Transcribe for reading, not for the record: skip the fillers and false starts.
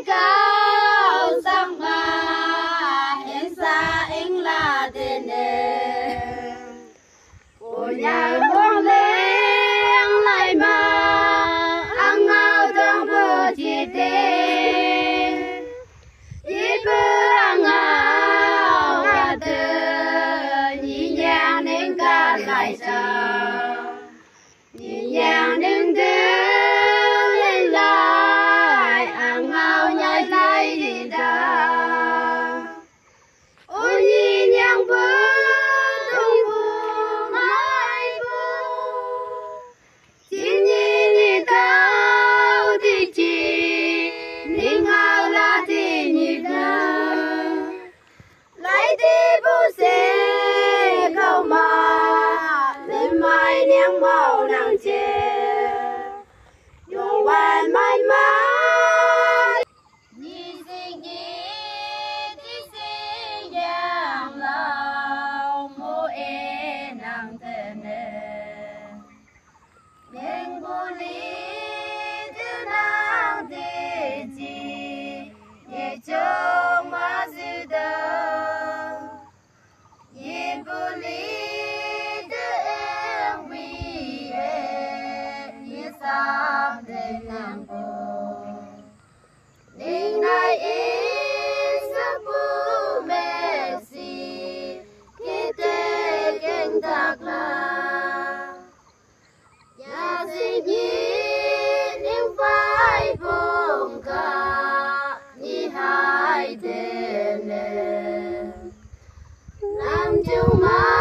cao sang mà em xa anh là tên của nhà buông lên lại mà ăn ngao trong bữa chỉ tên chỉ bữa ăn ngao cả từ nhị nhàng nên cả lại sao nhị nhàng nên lên lại ăn ngao nhai lại đi ra ôi nhị nhàng bữa tung buông mai buông chỉ nhị cao thì chỉ nên ngao là thì nhị cao lại đi bu xe không mà lên mai nắng màu nắng chè dùng bàn mai mai nhị sinh giang lao mô e nắng tên nên bu lý tư nắng thế chi nhẹ trông mà dư đâu nhẹ bu lý tư em vì nhẹ sam đến nắng cô nên nay ít sắp bu mẹ si khi thế kinh thật là nhà sinh nhi nhưng phải vùng cả như hai tên làm chung mà